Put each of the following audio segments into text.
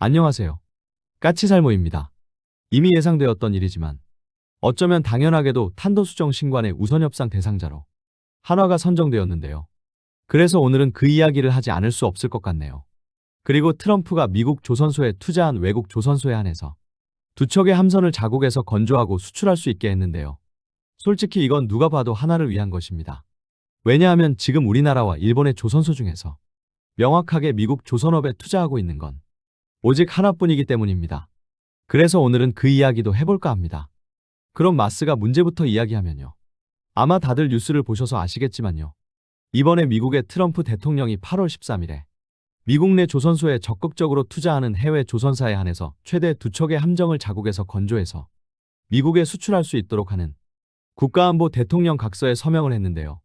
안녕하세요. 까치살모입니다. 이미 예상되었던 일이지만 어쩌면 당연하게도 탄도수정 신관의 우선협상 대상자로 한화가 선정되었는데요. 그래서 오늘은 그 이야기를 하지 않을 수 없을 것 같네요. 그리고 트럼프가 미국 조선소에 투자한 외국 조선소에 한해서 두 척의 함선을 자국에서 건조하고 수출할 수 있게 했는데요. 솔직히 이건 누가 봐도 하나를 위한 것입니다. 왜냐하면 지금 우리나라와 일본의 조선소 중에서 명확하게 미국 조선업에 투자하고 있는 건 오직 하나뿐이기 때문입니다. 그래서 오늘은 그 이야기도 해볼까 합니다. 그럼 마스가 문제부터 이야기하면요. 아마 다들 뉴스를 보셔서 아시겠지만요. 이번에 미국의 트럼프 대통령이 8월 13일에 미국 내 조선소에 적극적으로 투자하는 해외 조선사에 한해서 최대 두 척의 함정을 자국에서 건조해서 미국에 수출할 수 있도록 하는 국가안보 대통령 각서에 서명을 했는데요.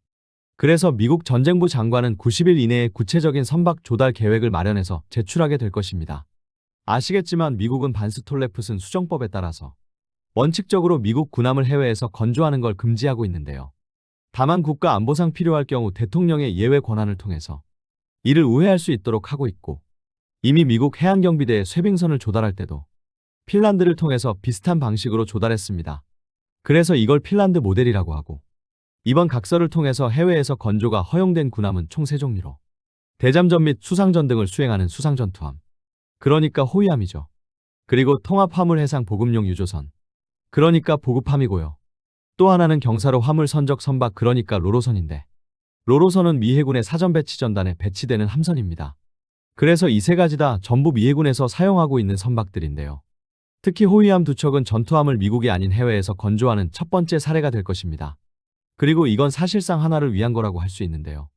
그래서 미국 전쟁부 장관은 90일 이내에 구체적인 선박 조달 계획을 마련해서 제출하게 될 것입니다. 아시겠지만 미국은 반스톨레프슨 수정법에 따라서 원칙적으로 미국 군함을 해외에서 건조하는 걸 금지하고 있는데요. 다만 국가 안보상 필요할 경우 대통령의 예외 권한을 통해서 이를 우회할 수 있도록 하고 있고, 이미 미국 해양경비대에 쇠빙선을 조달할 때도 핀란드를 통해서 비슷한 방식으로 조달했습니다. 그래서 이걸 핀란드 모델이라고 하고, 이번 각서를 통해서 해외에서 건조가 허용된 군함은 총 3종류로 대잠전 및 수상전 등을 수행하는 수상전투함, 그러니까 호위함이죠. 그리고 통합화물 해상 보급용 유조선, 그러니까 보급함이고요. 또 하나는 경사로 화물 선적 선박, 그러니까 로로선인데, 로로선은 미 해군의 사전 배치 전단에 배치되는 함선입니다. 그래서 이 세 가지 다 전부 미 해군에서 사용하고 있는 선박들인데요. 특히 호위함 두 척은 전투함을 미국이 아닌 해외에서 건조하는 첫 번째 사례가 될 것입니다. 그리고 이건 사실상 하나를 위한 거라고 할 수 있는데요.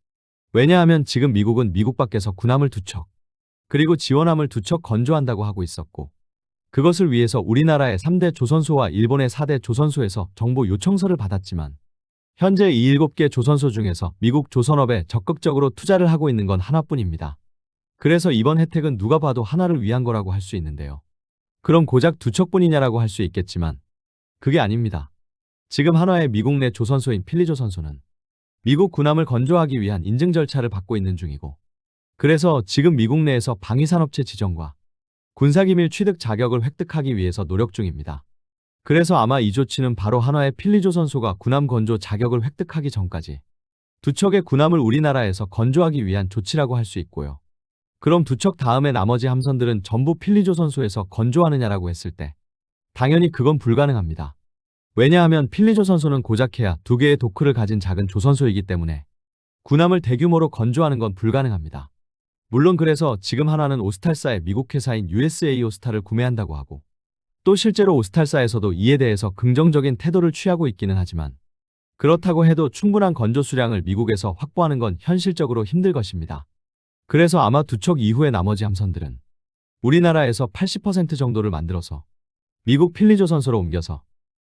왜냐하면 지금 미국은 미국 밖에서 군함을 두 척, 그리고 지원함을 두 척 건조한다고 하고 있었고, 그것을 위해서 우리나라의 3대 조선소와 일본의 4대 조선소에서 정보 요청서를 받았지만, 현재 이 7개 조선소 중에서 미국 조선업에 적극적으로 투자를 하고 있는 건 하나뿐입니다. 그래서 이번 혜택은 누가 봐도 하나를 위한 거라고 할 수 있는데요. 그럼 고작 두 척뿐이냐라고 할 수 있겠지만 그게 아닙니다. 지금 한화의 미국 내 조선소인 필리조선소는 미국 군함을 건조하기 위한 인증 절차를 받고 있는 중이고, 그래서 지금 미국 내에서 방위산업체 지정과 군사기밀 취득 자격을 획득하기 위해서 노력 중입니다. 그래서 아마 이 조치는 바로 한화의 필리조선소가 군함 건조 자격을 획득하기 전까지 두 척의 군함을 우리나라에서 건조하기 위한 조치라고 할 수 있고요. 그럼 두 척 다음에 나머지 함선들은 전부 필리조선소에서 건조하느냐라고 했을 때 당연히 그건 불가능합니다. 왜냐하면 필리조선소는 고작해야 2개의 도크를 가진 작은 조선소이기 때문에 군함을 대규모로 건조하는 건 불가능합니다. 물론 그래서 지금 한화는 오스탈사의 미국 회사인 USA 오스탈을 구매한다고 하고, 또 실제로 오스탈사에서도 이에 대해서 긍정적인 태도를 취하고 있기는 하지만, 그렇다고 해도 충분한 건조 수량을 미국에서 확보하는 건 현실적으로 힘들 것입니다. 그래서 아마 두 척 이후의 나머지 함선들은 우리나라에서 80% 정도를 만들어서 미국 필리조선소로 옮겨서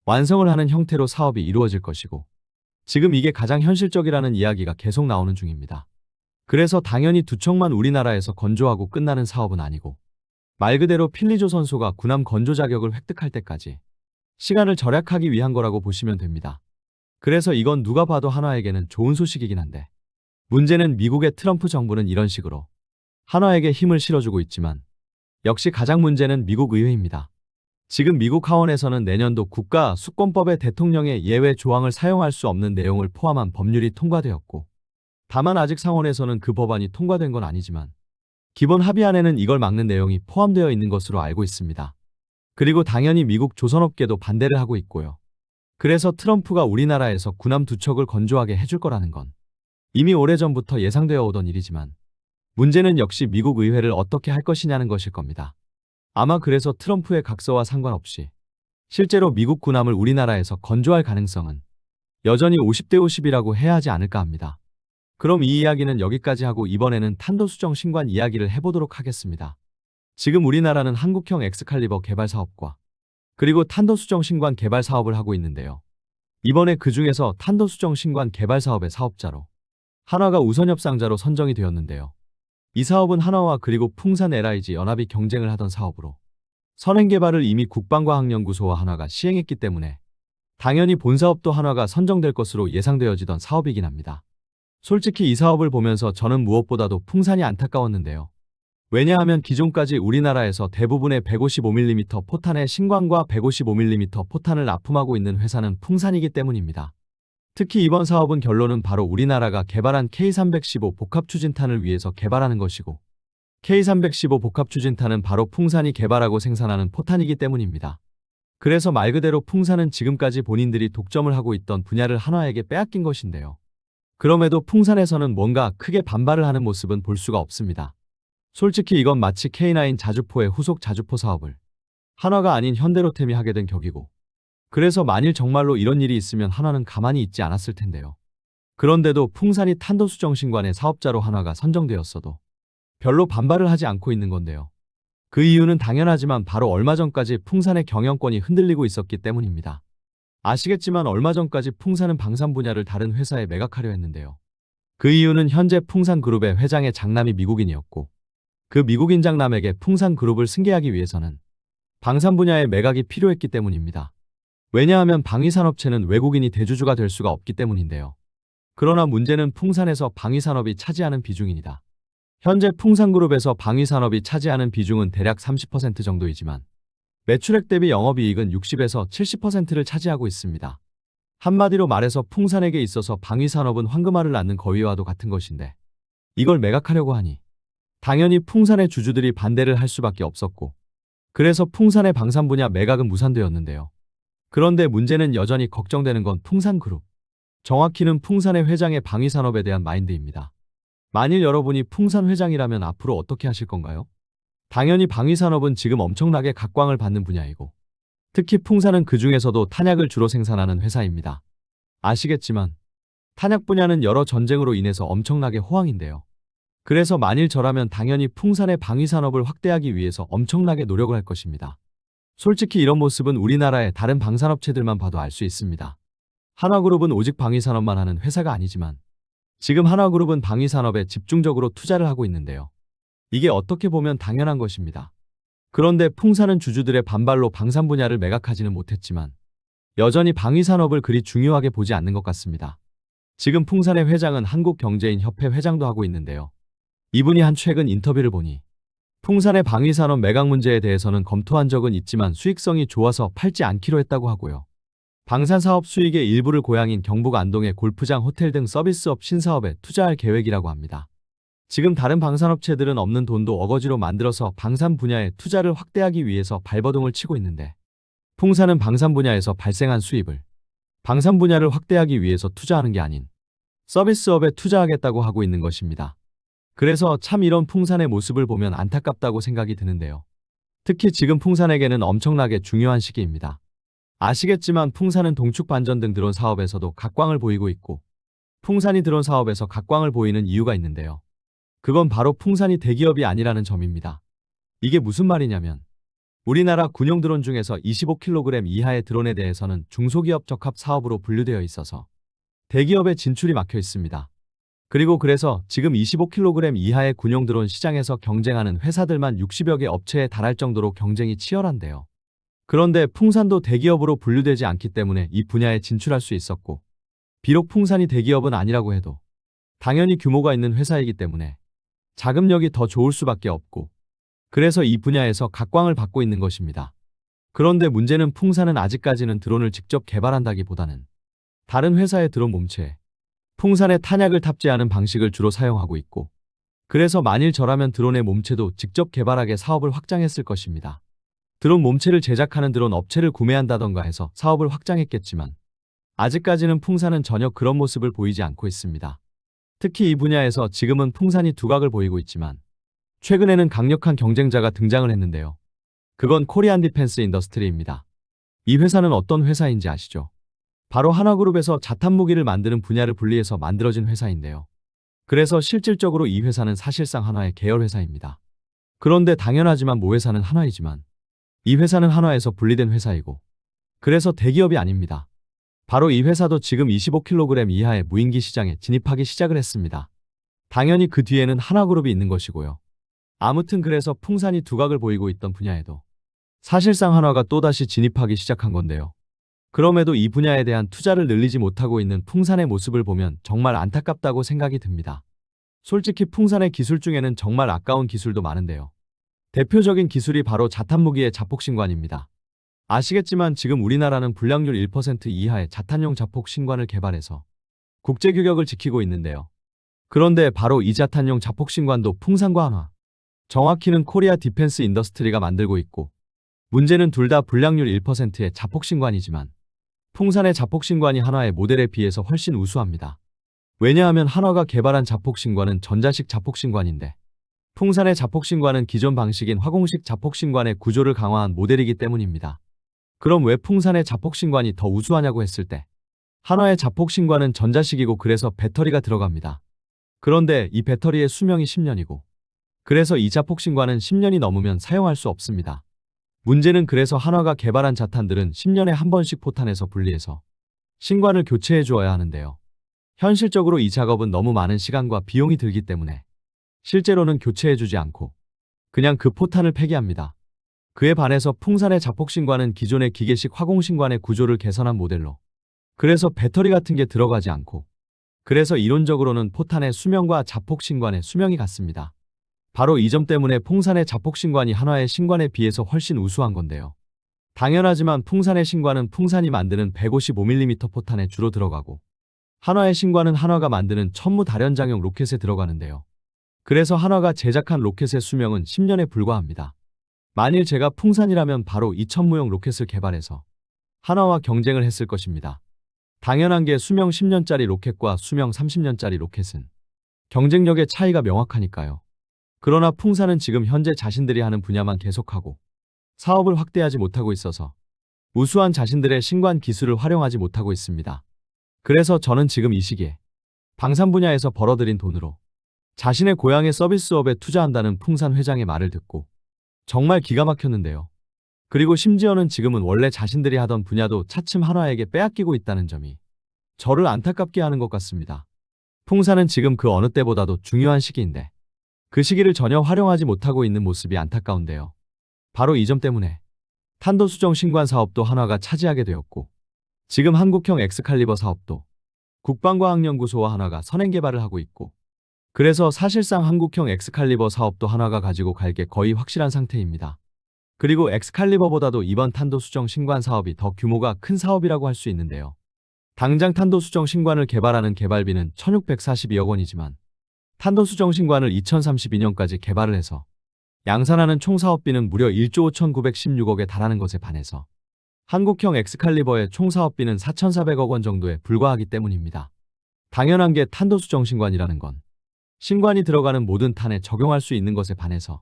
완성을 하는 형태로 사업이 이루어질 것이고, 지금 이게 가장 현실적이라는 이야기가 계속 나오는 중입니다. 그래서 당연히 두 척만 우리나라에서 건조하고 끝나는 사업은 아니고, 말 그대로 필리조선소가 군함 건조 자격을 획득할 때까지 시간을 절약하기 위한 거라고 보시면 됩니다. 그래서 이건 누가 봐도 한화에게는 좋은 소식이긴 한데, 문제는 미국의 트럼프 정부는 이런 식으로 한화에게 힘을 실어주고 있지만, 역시 가장 문제는 미국 의회입니다. 지금 미국 하원에서는 내년도 국가수권법에 대통령의 예외 조항을 사용할 수 없는 내용을 포함한 법률이 통과되었고, 다만 아직 상원에서는 그 법안이 통과된 건 아니지만 기본 합의안에는 이걸 막는 내용이 포함되어 있는 것으로 알고 있습니다. 그리고 당연히 미국 조선업계도 반대를 하고 있고요. 그래서 트럼프가 우리나라에서 군함 두 척을 건조하게 해줄 거라는 건 이미 오래전부터 예상되어 오던 일이지만, 문제는 역시 미국 의회를 어떻게 할 것이냐는 것일 겁니다. 아마 그래서 트럼프의 각서와 상관없이 실제로 미국 군함을 우리나라에서 건조할 가능성은 여전히 50대 50이라고 해야 하지 않을까 합니다. 그럼 이 이야기는 여기까지 하고 이번에는 탄도수정 신관 이야기를 해보도록 하겠습니다. 지금 우리나라는 한국형 엑스칼리버 개발 사업과 그리고 탄도수정 신관 개발 사업을 하고 있는데요. 이번에 그 중에서 탄도수정 신관 개발 사업의 사업자로 한화가 우선 협상자로 선정이 되었는데요. 이 사업은 한화와 그리고 풍산 LIG 연합이 경쟁을 하던 사업으로 선행 개발을 이미 국방과학연구소와 한화가 시행했기 때문에 당연히 본 사업도 한화가 선정될 것으로 예상되어지던 사업이긴 합니다. 솔직히 이 사업을 보면서 저는 무엇보다도 풍산이 안타까웠는데요. 왜냐하면 기존까지 우리나라에서 대부분의 155mm 포탄의 신광과 155mm 포탄을 납품하고 있는 회사는 풍산이기 때문입니다. 특히 이번 사업은 결론은 바로 우리나라가 개발한 K315 복합추진탄을 위해서 개발하는 것이고, K315 복합추진탄은 바로 풍산이 개발하고 생산하는 포탄이기 때문입니다. 그래서 말 그대로 풍산은 지금까지 본인들이 독점을 하고 있던 분야를 한화에게 빼앗긴 것인데요. 그럼에도 풍산에서는 뭔가 크게 반발을 하는 모습은 볼 수가 없습니다. 솔직히 이건 마치 K9 자주포의 후속 자주포 사업을 한화가 아닌 현대로템이 하게 된 격이고, 그래서 만일 정말로 이런 일이 있으면 한화는 가만히 있지 않았을 텐데요. 그런데도 풍산이 탄도수정신관의 사업자로 한화가 선정되었어도 별로 반발을 하지 않고 있는 건데요. 그 이유는 당연하지만 바로 얼마 전까지 풍산의 경영권이 흔들리고 있었기 때문입니다. 아시겠지만 얼마 전까지 풍산은 방산 분야를 다른 회사에 매각하려 했는데요. 그 이유는 현재 풍산그룹의 회장의 장남이 미국인이었고, 그 미국인 장남에게 풍산그룹을 승계하기 위해서는 방산 분야의 매각이 필요했기 때문입니다. 왜냐하면 방위산업체는 외국인이 대주주가 될 수가 없기 때문인데요. 그러나 문제는 풍산에서 방위산업이 차지하는 비중입니다. 현재 풍산그룹에서 방위산업이 차지하는 비중은 대략 30% 정도이지만 매출액 대비 영업이익은 60에서 70%를 차지하고 있습니다. 한마디로 말해서 풍산에게 있어서 방위산업은 황금알을 낳는 거위와도 같은 것인데, 이걸 매각하려고 하니 당연히 풍산의 주주들이 반대를 할 수밖에 없었고, 그래서 풍산의 방산 분야 매각은 무산되었는데요. 그런데 문제는 여전히 걱정되는 건 풍산그룹, 정확히는 풍산의 회장의 방위산업에 대한 마인드입니다. 만일 여러분이 풍산 회장이라면 앞으로 어떻게 하실 건가요? 당연히 방위산업은 지금 엄청나게 각광을 받는 분야이고, 특히 풍산은 그 중에서도 탄약을 주로 생산하는 회사입니다. 아시겠지만 탄약 분야는 여러 전쟁으로 인해서 엄청나게 호황인데요. 그래서 만일 저라면 당연히 풍산의 방위산업을 확대하기 위해서 엄청나게 노력을 할 것입니다. 솔직히 이런 모습은 우리나라의 다른 방산업체들만 봐도 알 수 있습니다. 한화그룹은 오직 방위산업만 하는 회사가 아니지만 지금 한화그룹은 방위산업에 집중적으로 투자를 하고 있는데요. 이게 어떻게 보면 당연한 것입니다. 그런데 풍산은 주주들의 반발로 방산 분야를 매각하지는 못했지만 여전히 방위산업을 그리 중요하게 보지 않는 것 같습니다. 지금 풍산의 회장은 한국경제인협회 회장도 하고 있는데요. 이분이 한 최근 인터뷰를 보니 풍산의 방위산업 매각 문제에 대해서는 검토한 적은 있지만 수익성이 좋아서 팔지 않기로 했다고 하고요. 방산사업 수익의 일부를 고향인 경북 안동의 골프장, 호텔 등 서비스업 신사업에 투자할 계획이라고 합니다. 지금 다른 방산업체들은 없는 돈도 어거지로 만들어서 방산 분야에 투자를 확대하기 위해서 발버둥을 치고 있는데, 풍산은 방산 분야에서 발생한 수입을 방산 분야를 확대하기 위해서 투자하는 게 아닌 서비스업에 투자하겠다고 하고 있는 것입니다. 그래서 참 이런 풍산의 모습을 보면 안타깝다고 생각이 드는데요. 특히 지금 풍산에게는 엄청나게 중요한 시기입니다. 아시겠지만 풍산은 동축반전 등 드론 사업에서도 각광을 보이고 있고, 풍산이 드론 사업에서 각광을 보이는 이유가 있는데요. 그건 바로 풍산이 대기업이 아니라는 점입니다. 이게 무슨 말이냐면 우리나라 군용 드론 중에서 25kg 이하의 드론에 대해서는 중소기업 적합 사업으로 분류되어 있어서 대기업의 진출이 막혀 있습니다. 그리고 그래서 지금 25kg 이하의 군용 드론 시장에서 경쟁하는 회사들만 60여 개 업체에 달할 정도로 경쟁이 치열한데요. 그런데 풍산도 대기업으로 분류되지 않기 때문에 이 분야에 진출할 수 있었고, 비록 풍산이 대기업은 아니라고 해도 당연히 규모가 있는 회사이기 때문에 자금력이 더 좋을 수밖에 없고, 그래서 이 분야에서 각광을 받고 있는 것입니다. 그런데 문제는 풍산은 아직까지는 드론을 직접 개발한다기보다는 다른 회사의 드론 몸체에 풍산의 탄약을 탑재하는 방식을 주로 사용하고 있고, 그래서 만일 저라면 드론의 몸체도 직접 개발하게 사업을 확장했을 것입니다. 드론 몸체를 제작하는 드론 업체를 구매한다던가 해서 사업을 확장했겠지만 아직까지는 풍산은 전혀 그런 모습을 보이지 않고 있습니다. 특히 이 분야에서 지금은 풍산이 두각을 보이고 있지만 최근에는 강력한 경쟁자가 등장을 했는데요. 그건 코리안 디펜스 인더스트리입니다. 이 회사는 어떤 회사인지 아시죠? 바로 한화그룹에서 자탄 무기를 만드는 분야를 분리해서 만들어진 회사인데요. 그래서 실질적으로 이 회사는 사실상 한화의 계열 회사입니다. 그런데 당연하지만 모회사는 한화이지만 이 회사는 한화에서 분리된 회사이고, 그래서 대기업이 아닙니다. 바로 이 회사도 지금 25kg 이하의 무인기 시장에 진입하기 시작을 했습니다. 당연히 그 뒤에는 한화그룹이 있는 것이고요. 아무튼 그래서 풍산이 두각을 보이고 있던 분야에도 사실상 한화가 또다시 진입하기 시작한 건데요. 그럼에도 이 분야에 대한 투자를 늘리지 못하고 있는 풍산의 모습을 보면 정말 안타깝다고 생각이 듭니다. 솔직히 풍산의 기술 중에는 정말 아까운 기술도 많은데요. 대표적인 기술이 바로 자탄무기의 자폭신관입니다. 아시겠지만 지금 우리나라는 불량률 1% 이하의 자탄용 자폭신관을 개발해서 국제 규격을 지키고 있는데요. 그런데 바로 이 자탄용 자폭신관도 풍산과 한화, 정확히는 코리아 디펜스 인더스트리가 만들고 있고, 문제는 둘 다 불량률 1%의 자폭신관이지만 풍산의 자폭신관이 한화의 모델에 비해서 훨씬 우수합니다. 왜냐하면 한화가 개발한 자폭신관은 전자식 자폭신관인데 풍산의 자폭신관은 기존 방식인 화공식 자폭신관의 구조를 강화한 모델이기 때문입니다. 그럼 왜 풍산의 자폭신관이 더 우수하냐고 했을 때 한화의 자폭신관은 전자식이고 그래서 배터리가 들어갑니다. 그런데 이 배터리의 수명이 10년이고 그래서 이 자폭신관은 10년이 넘으면 사용할 수 없습니다. 문제는 그래서 한화가 개발한 자탄들은 10년에 한 번씩 포탄에서 분리해서 신관을 교체해 주어야 하는데요. 현실적으로 이 작업은 너무 많은 시간과 비용이 들기 때문에 실제로는 교체해 주지 않고 그냥 그 포탄을 폐기합니다. 그에 반해서 풍산의 자폭신관은 기존의 기계식 화공신관의 구조를 개선한 모델로 그래서 배터리 같은 게 들어가지 않고 그래서 이론적으로는 포탄의 수명과 자폭신관의 수명이 같습니다. 바로 이 점 때문에 풍산의 자폭신관이 한화의 신관에 비해서 훨씬 우수한 건데요. 당연하지만 풍산의 신관은 풍산이 만드는 155mm 포탄에 주로 들어가고 한화의 신관은 한화가 만드는 천무다련장용 로켓에 들어가는데요. 그래서 한화가 제작한 로켓의 수명은 10년에 불과합니다. 만일 제가 풍산이라면 바로 이 천무용 로켓을 개발해서 한화와 경쟁을 했을 것입니다. 당연한 게 수명 10년짜리 로켓과 수명 30년짜리 로켓은 경쟁력의 차이가 명확하니까요. 그러나 풍산은 지금 현재 자신들이 하는 분야만 계속하고 사업을 확대하지 못하고 있어서 우수한 자신들의 신관 기술을 활용하지 못하고 있습니다. 그래서 저는 지금 이 시기에 방산 분야에서 벌어들인 돈으로 자신의 고향의 서비스업에 투자한다는 풍산 회장의 말을 듣고 정말 기가 막혔는데요. 그리고 심지어는 지금은 원래 자신들이 하던 분야도 차츰 한화에게 빼앗기고 있다는 점이 저를 안타깝게 하는 것 같습니다. 풍산은 지금 그 어느 때보다도 중요한 시기인데 그 시기를 전혀 활용하지 못하고 있는 모습이 안타까운데요. 바로 이 점 때문에 탄도수정 신관 사업도 한화가 차지하게 되었고 지금 한국형 엑스칼리버 사업도 국방과학연구소와 한화가 선행 개발을 하고 있고 그래서 사실상 한국형 엑스칼리버 사업도 한화가 가지고 갈 게 거의 확실한 상태입니다. 그리고 엑스칼리버보다도 이번 탄도수정 신관 사업이 더 규모가 큰 사업이라고 할 수 있는데요. 당장 탄도수정 신관을 개발하는 개발비는 1642억 원이지만 탄도수정 신관을 2032년까지 개발을 해서 양산하는 총 사업비는 무려 1조 5,916억에 달하는 것에 반해서 한국형 엑스칼리버의 총 사업비는 4,400억 원 정도에 불과하기 때문입니다. 당연한 게 탄도수정 신관이라는 건 신관이 들어가는 모든 탄에 적용할 수 있는 것에 반해서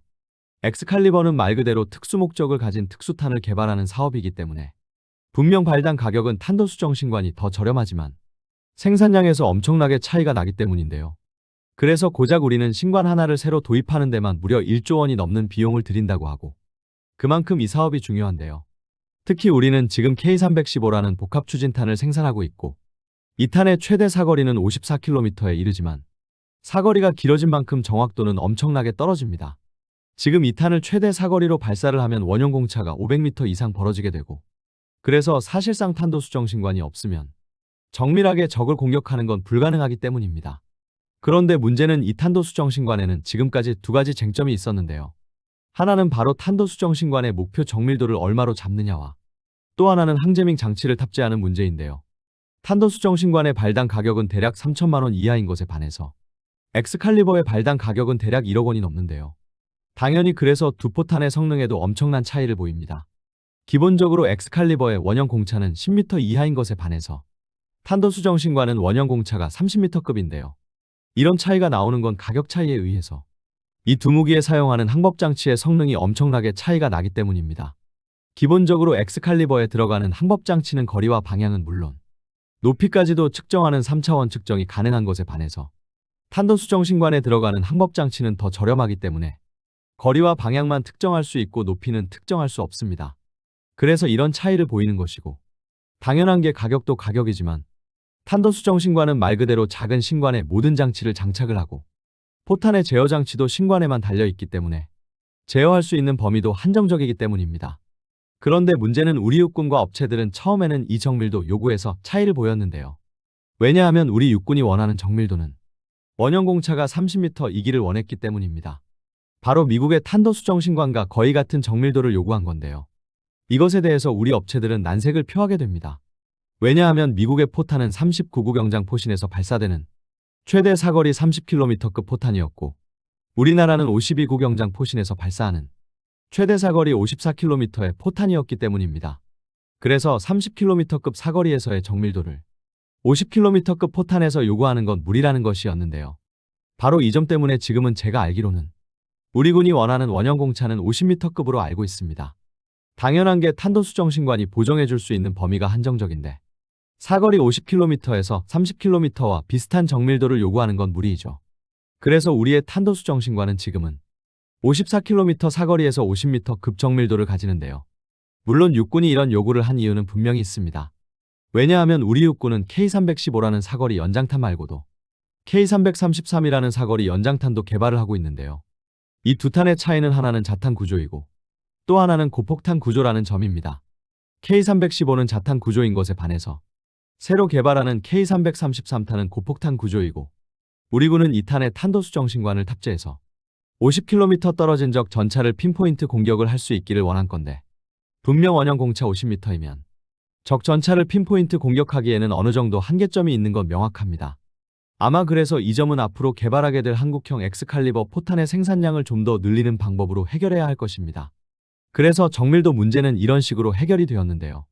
엑스칼리버는 말 그대로 특수 목적을 가진 특수탄을 개발하는 사업이기 때문에 분명 발당 가격은 탄도수정 신관이 더 저렴하지만 생산량에서 엄청나게 차이가 나기 때문인데요. 그래서 고작 우리는 신관 하나를 새로 도입하는 데만 무려 1조 원이 넘는 비용을 들인다고 하고 그만큼 이 사업이 중요한데요. 특히 우리는 지금 K315라는 복합 추진탄을 생산하고 있고 이 탄의 최대 사거리는 54km에 이르지만 사거리가 길어진 만큼 정확도는 엄청나게 떨어집니다. 지금 이 탄을 최대 사거리로 발사를 하면 원형 공차가 500m 이상 벌어지게 되고 그래서 사실상 탄도수정 신관이 없으면 정밀하게 적을 공격하는 건 불가능하기 때문입니다. 그런데 문제는 이 탄도수정 신관에는 지금까지 두 가지 쟁점이 있었는데요. 하나는 바로 탄도수정 신관의 목표 정밀도를 얼마로 잡느냐와 또 하나는 항제밍 장치를 탑재하는 문제인데요. 탄도수정 신관의 발당 가격은 대략 3천만 원 이하인 것에 반해서 엑스칼리버의 발당 가격은 대략 1억 원이 넘는데요. 당연히 그래서 두 포탄의 성능에도 엄청난 차이를 보입니다. 기본적으로 엑스칼리버의 원형 공차는 10m 이하인 것에 반해서 탄도수정 신관은 원형 공차가 30m급인데요. 이런 차이가 나오는 건 가격 차이에 의해서 이 두 무기에 사용하는 항법장치의 성능이 엄청나게 차이가 나기 때문입니다. 기본적으로 엑스칼리버에 들어가는 항법장치는 거리와 방향은 물론 높이까지도 측정하는 3차원 측정이 가능한 것에 반해서 탄도수정 신관에 들어가는 항법장치는 더 저렴하기 때문에 거리와 방향만 특정할 수 있고 높이는 특정할 수 없습니다. 그래서 이런 차이를 보이는 것이고 당연한 게 가격도 가격이지만 탄도수정 신관은 말 그대로 작은 신관에 모든 장치를 장착을 하고 포탄의 제어 장치도 신관에만 달려있기 때문에 제어할 수 있는 범위도 한정적이기 때문입니다. 그런데 문제는 우리 육군과 업체들은 처음에는 이 정밀도 요구에서 차이를 보였는데요. 왜냐하면 우리 육군이 원하는 정밀도는 원형공차가 30m 이기를 원했기 때문입니다. 바로 미국의 탄도 수정 신관과 거의 같은 정밀도를 요구한 건데요. 이것에 대해서 우리 업체들은 난색을 표하게 됩니다. 왜냐하면 미국의 포탄은 39구 경장 포신에서 발사되는 최대 사거리 30km급 포탄이었고 우리나라는 52구 경장 포신에서 발사하는 최대 사거리 54km의 포탄이었기 때문입니다. 그래서 30km급 사거리에서의 정밀도를 50km급 포탄에서 요구하는 건 무리라는 것이었는데요. 바로 이 점 때문에 지금은 제가 알기로는 우리 군이 원하는 원형공차는 50m급으로 알고 있습니다. 당연한 게 탄도수정신관이 보정해줄 수 있는 범위가 한정적인데 사거리 50km에서 30km와 비슷한 정밀도를 요구하는 건 무리이죠. 그래서 우리의 탄도수정신관은 지금은 54km 사거리에서 50m 급 정밀도를 가지는데요. 물론 육군이 이런 요구를 한 이유는 분명히 있습니다. 왜냐하면 우리 육군은 K315라는 사거리 연장탄 말고도 K333이라는 사거리 연장탄도 개발을 하고 있는데요. 이 두 탄의 차이는 하나는 자탄 구조이고 또 하나는 고폭탄 구조라는 점입니다. K315는 자탄 구조인 것에 반해서 새로 개발하는 K333탄은 고폭탄 구조이고 우리 군은 이 탄에 탄도수정신관을 탑재해서 50km 떨어진 적 전차를 핀포인트 공격을 할 수 있기를 원한 건데 분명 원형 공차 50m이면 적 전차를 핀포인트 공격하기에는 어느 정도 한계점이 있는 건 명확합니다. 아마 그래서 이 점은 앞으로 개발하게 될 한국형 엑스칼리버 포탄의 생산량을 좀 더 늘리는 방법으로 해결해야 할 것입니다. 그래서 정밀도 문제는 이런 식으로 해결이 되었는데요.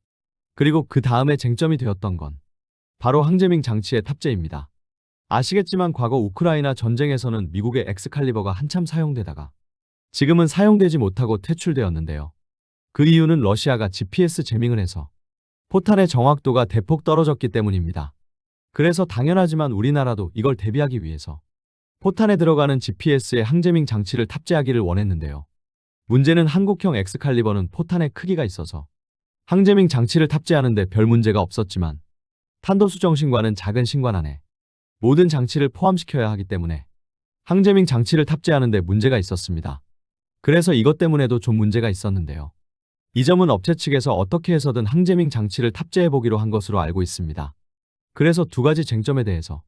그리고 그 다음에 쟁점이 되었던 건 바로 항제밍 장치의 탑재입니다. 아시겠지만 과거 우크라이나 전쟁에서는 미국의 엑스칼리버가 한참 사용되다가 지금은 사용되지 못하고 퇴출되었는데요. 그 이유는 러시아가 GPS 제밍을 해서 포탄의 정확도가 대폭 떨어졌기 때문입니다. 그래서 당연하지만 우리나라도 이걸 대비하기 위해서 포탄에 들어가는 GPS의 항제밍 장치를 탑재하기를 원했는데요. 문제는 한국형 엑스칼리버는 포탄의 크기가 있어서 항제밍 장치를 탑재하는데 별 문제가 없었지만 탄도수정신관은 작은 신관 안에 모든 장치를 포함시켜야 하기 때문에 항제밍 장치를 탑재하는데 문제가 있었습니다. 그래서 이것 때문에도 좀 문제가 있었는데요. 이 점은 업체 측에서 어떻게 해서든 항제밍 장치를 탑재해보기로 한 것으로 알고 있습니다. 그래서 두 가지 쟁점에 대해서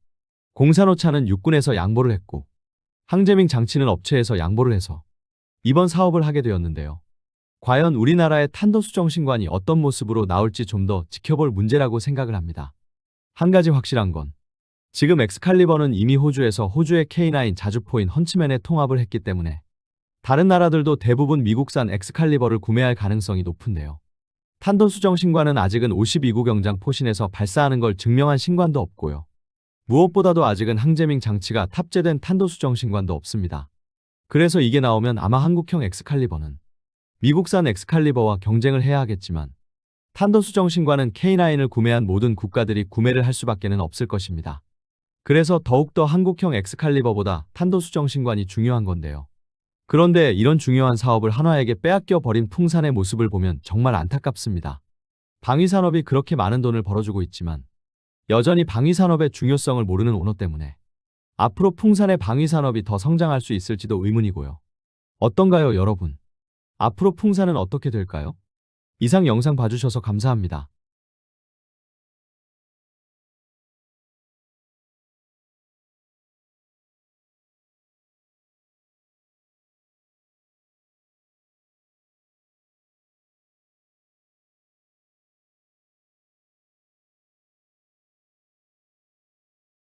공사노차는 육군에서 양보를 했고 항제밍 장치는 업체에서 양보를 해서 이번 사업을 하게 되었는데요. 과연 우리나라의 탄도수정신관이 어떤 모습으로 나올지 좀 더 지켜볼 문제라고 생각을 합니다. 한 가지 확실한 건 지금 엑스칼리버는 이미 호주에서 호주의 K9 자주포인 헌츠맨에 통합을 했기 때문에 다른 나라들도 대부분 미국산 엑스칼리버를 구매할 가능성이 높은데요. 탄도수정신관은 아직은 52구 경장 포신에서 발사하는 걸 증명한 신관도 없고요. 무엇보다도 아직은 항제밍 장치가 탑재된 탄도수정신관도 없습니다. 그래서 이게 나오면 아마 한국형 엑스칼리버는 미국산 엑스칼리버와 경쟁을 해야 하겠지만 탄도수정신관은 K9을 구매한 모든 국가들이 구매를 할 수밖에는 없을 것입니다. 그래서 더욱더 한국형 엑스칼리버보다 탄도수정신관이 중요한 건데요. 그런데 이런 중요한 사업을 한화에게 빼앗겨 버린 풍산의 모습을 보면 정말 안타깝습니다. 방위산업이 그렇게 많은 돈을 벌어주고 있지만 여전히 방위산업의 중요성을 모르는 오너 때문에 앞으로 풍산의 방위산업이 더 성장할 수 있을지도 의문이고요. 어떤가요, 여러분? 앞으로 풍산은 어떻게 될까요? 이상 영상 봐주셔서 감사합니다.